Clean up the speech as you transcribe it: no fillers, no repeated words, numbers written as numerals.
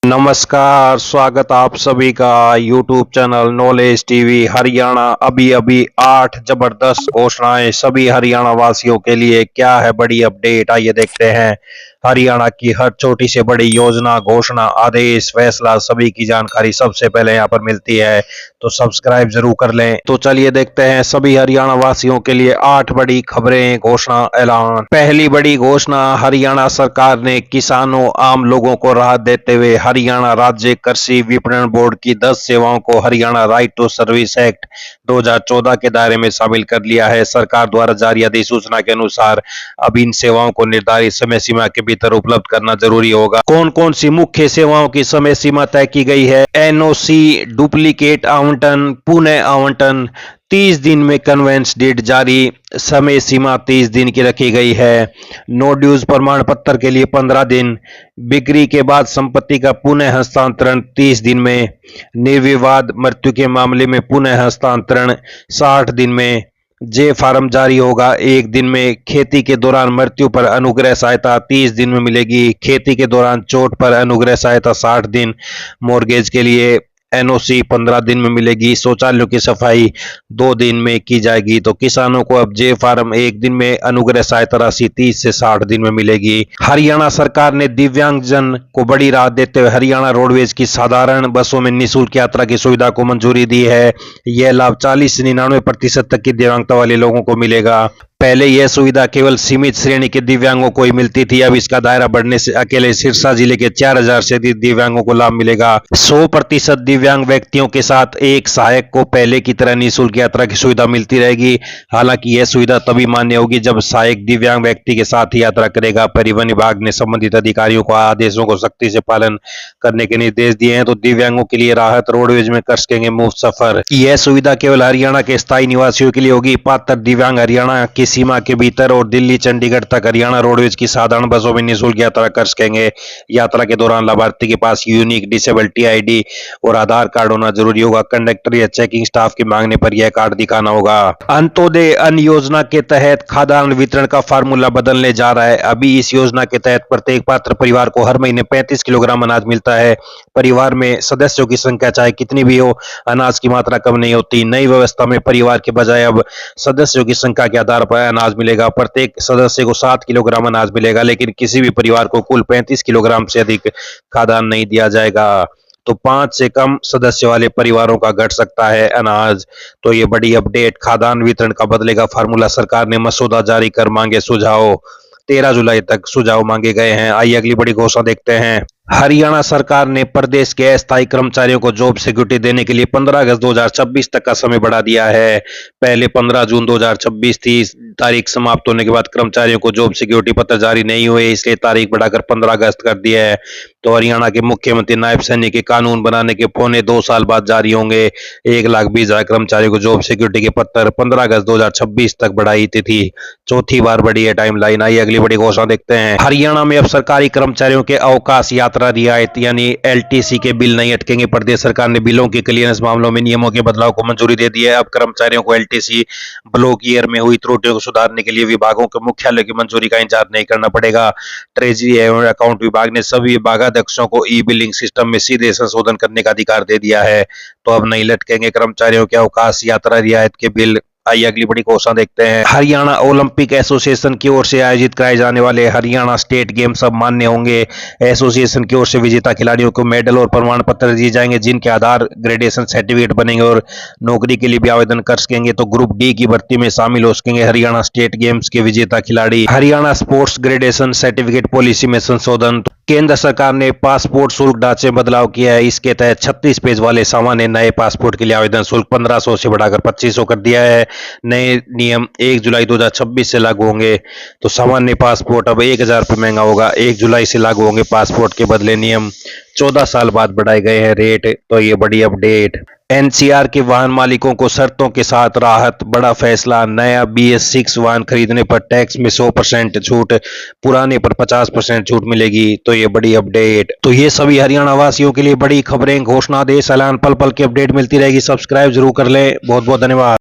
नमस्कार, स्वागत आप सभी का YouTube channel knowledge TV Haryana. अभी अभी 8 जबरदस्त घोषणाएं सभी हरियाणा वासियों के लिए। क्या है बड़ी अपडेट, आइए देखते हैं। हरियाणा की हर छोटी से बड़ी योजना, घोषणा, आदेश, फैसला, सभी की जानकारी सबसे पहले यहाँ पर मिलती है, तो सब्सक्राइब जरूर कर लें। तो चलिए देखते हैं सभी हरियाणा वासियों के लिए 8 बड़ी खबरें, घोषणा, ऐलान। पहली बड़ी घोषणा, हरियाणा सरकार ने किसानों आम लोगों को राहत देते हुए हरियाणा राज्य कृषि विपणन बोर्ड की 10 सेवाओं को Haryana right to service act 2014 के दायरे में शामिल कर लिया है। सरकार द्वारा जारी अधिसूचना के अनुसार अब इन सेवाओं को निर्धारित समय सीमा के भीतर उपलब्ध करना जरूरी होगा। कौन कौन सी मुख्य सेवाओं की समय सीमा तय की गई है? एनओसी, डुप्लीकेट आवंटन, पुनः आवंटन, 30 दिन में कन्वेंस डेट जारी, समय सीमा 30 दिन की रखी गई है। नो ड्यूज प्रमाण पत्र के लिए 15 दिन, बिक्री के बाद संपत्ति का पुनः हस्तांतरण 30 दिन में, निर्विवाद मृत्यु के मामले में पुनः हस्तांतरण 60 दिन में, जे फार्म जारी होगा 1 दिन में। खेती के दौरान मृत्यु पर अनुग्रह सहायता 30 दिन में मिलेगी। खेती के दौरान चोट पर अनुग्रह सहायता 60 दिन। मॉर्गेज के लिए एनओसी 15 दिन में मिलेगी। शौचालयों की सफाई 2 दिन में की जाएगी। तो किसानों को अब जे फार्म 1 दिन में, अनुग्रह सहायता राशि 30 से 60 दिन में मिलेगी। हरियाणा सरकार ने दिव्यांगजन को बड़ी राहत देते हुए हरियाणा रोडवेज की साधारण बसों में निःशुल्क यात्रा की सुविधा को मंजूरी दी है। यह लाभ 40 से 99% तक की दिव्यांगता वाले लोगों को मिलेगा। पहले यह सुविधा केवल सीमित श्रेणी के दिव्यांगों को ही मिलती थी। अब इसका दायरा बढ़ने से अकेले सिरसा जिले के 4000 से अधिक दिव्यांगों को लाभ मिलेगा। 100% दिव्यांग व्यक्तियों के साथ एक सहायक को पहले की तरह निःशुल्क यात्रा की सुविधा मिलती रहेगी। हालांकि यह सुविधा तभी मान्य होगी जब सहायक दिव्यांग व्यक्ति के साथ ही यात्रा करेगा। परिवहन विभाग ने संबंधित अधिकारियों को आदेशों को सख्ती से पालन करने के निर्देश दिए हैं। तो दिव्यांगों के लिए राहत, रोडवेज में कर सकेंगे मुफ्त सफर। यह सुविधा केवल हरियाणा के स्थायी निवासियों के लिए होगी। पात्र दिव्यांग हरियाणा की सीमा के भीतर और दिल्ली, चंडीगढ़ तक हरियाणा रोडवेज की साधारण बसों में निःशुल्क यात्रा कर सकेंगे। यात्रा के दौरान लाभार्थी के पास यूनिक डिसेबिलिटी आईडी और आधार कार्ड होना जरूरी होगा। कंडक्टर या चेकिंग स्टाफ की मांगने पर यह कार्ड दिखाना होगा। अंत्योदय अन्न योजना के तहत खाद्यान्न वितरण का फार्मूला बदलने जा रहा है। अभी इस योजना के तहत प्रत्येक पात्र परिवार को हर महीने 35 किलोग्राम अनाज मिलता है। परिवार में सदस्यों की संख्या चाहे कितनी भी हो, अनाज की मात्रा कम नहीं होती। नई व्यवस्था में परिवार के बजाय अब सदस्यों की संख्या के आधार पर अनाज मिलेगा। प्रत्येक सदस्य को 7 किलोग्राम अनाज मिलेगा, लेकिन किसी भी परिवार को कुल 35 किलोग्राम से अधिक खाद्यान्न नहीं दिया जाएगा। तो 5 से कम सदस्य वाले परिवारों का घट सकता है अनाज। तो ये बड़ी अपडेट, खाद्यान्न वितरण का बदलेगा फार्मूला। सरकार ने मसौदा जारी कर मांगे सुझाव। 13 जुलाई तक सुझाव मांगे गए हैं। आइए अगली बड़ी घोषणा देखते हैं। हरियाणा सरकार ने प्रदेश के अस्थायी कर्मचारियों को जॉब सिक्योरिटी देने के लिए 15 अगस्त 2026 तक का समय बढ़ा दिया है। पहले 15 जून 2026 थी। तारीख समाप्त होने के बाद कर्मचारियों को जॉब सिक्योरिटी पत्र जारी नहीं हुए, इसलिए तारीख बढ़ाकर 15 अगस्त कर दिया है। तो हरियाणा के मुख्यमंत्री नायब सैनिक के कानून बनाने के पौने 2 साल बाद जारी होंगे। 1,20,000 कर्मचारियों को जॉब सिक्योरिटी के पत्र 15 अगस्त 2026 तक बढ़ाई तिथि। चौथी बार बढ़ी है टाइमलाइन। आइए अगली बड़ी घोषणा देखते हैं। हरियाणा में अब सरकारी कर्मचारियों के अवकाश यात्रा रियायत यानी एलटीसी के बिल नहीं अटकेंगे। प्रदेश सरकार ने बिलों के क्लियरेंस मामलों में नियमों के बदलाव को मंजूरी दे दी है। अब कर्मचारियों को एलटीसी ब्लॉक ईयर में हुई त्रुटियों को सुधारने के लिए विभागों के मुख्यालय की मंजूरी का इंतजार नहीं करना पड़ेगा। ट्रेजरी एवं अकाउंट विभाग ने सभी विभागाध्यक्षों को ई बिलिंग सिस्टम में सीधे संशोधन करने का अधिकार दे दिया है। तो अब नहीं लटकेंगे कर्मचारियों के अवकाश यात्रा रियायत के बिल। आइए अगली बड़ी घोषणा देखते हैं। हरियाणा ओलंपिक एसोसिएशन की ओर से आयोजित कराए जाने वाले हरियाणा स्टेट गेम्स अब मान्य होंगे। एसोसिएशन की ओर से विजेता खिलाड़ियों को मेडल और प्रमाण पत्र दिए जाएंगे, जिनके आधार ग्रेडेशन सर्टिफिकेट बनेंगे और नौकरी के लिए भी आवेदन कर सकेंगे। तो ग्रुप डी की भर्ती में शामिल हो सकेंगे हरियाणा स्टेट गेम्स के विजेता खिलाड़ी। Haryana sports gradation certificate policy में संशोधन। केंद्र सरकार ने पासपोर्ट शुल्क ढांचे में बदलाव किया है। इसके तहत 36 पेज वाले सामान्य नए पासपोर्ट के लिए आवेदन शुल्क 1500 से बढ़ाकर 2500 कर दिया है। नए नियम 1 जुलाई 2026 से लागू होंगे। तो सामान्य पासपोर्ट अब 1000 रुपये महंगा होगा। 1 जुलाई से लागू होंगे पासपोर्ट के बदले नियम। 14 साल बाद बढ़ाए गए हैं रेट। तो ये बड़ी अपडेट। एनसीआर के वाहन मालिकों को शर्तों के साथ राहत। बड़ा फैसला। नया BS6 वाहन खरीदने पर टैक्स में 100% छूट, पुराने पर 50% छूट मिलेगी। तो ये बड़ी अपडेट। तो ये सभी हरियाणा वासियों के लिए बड़ी खबरें, घोषणा, आदेश, ऐलान, पल पल की अपडेट मिलती रहेगी। सब्सक्राइब जरूर कर लें। बहुत बहुत धन्यवाद।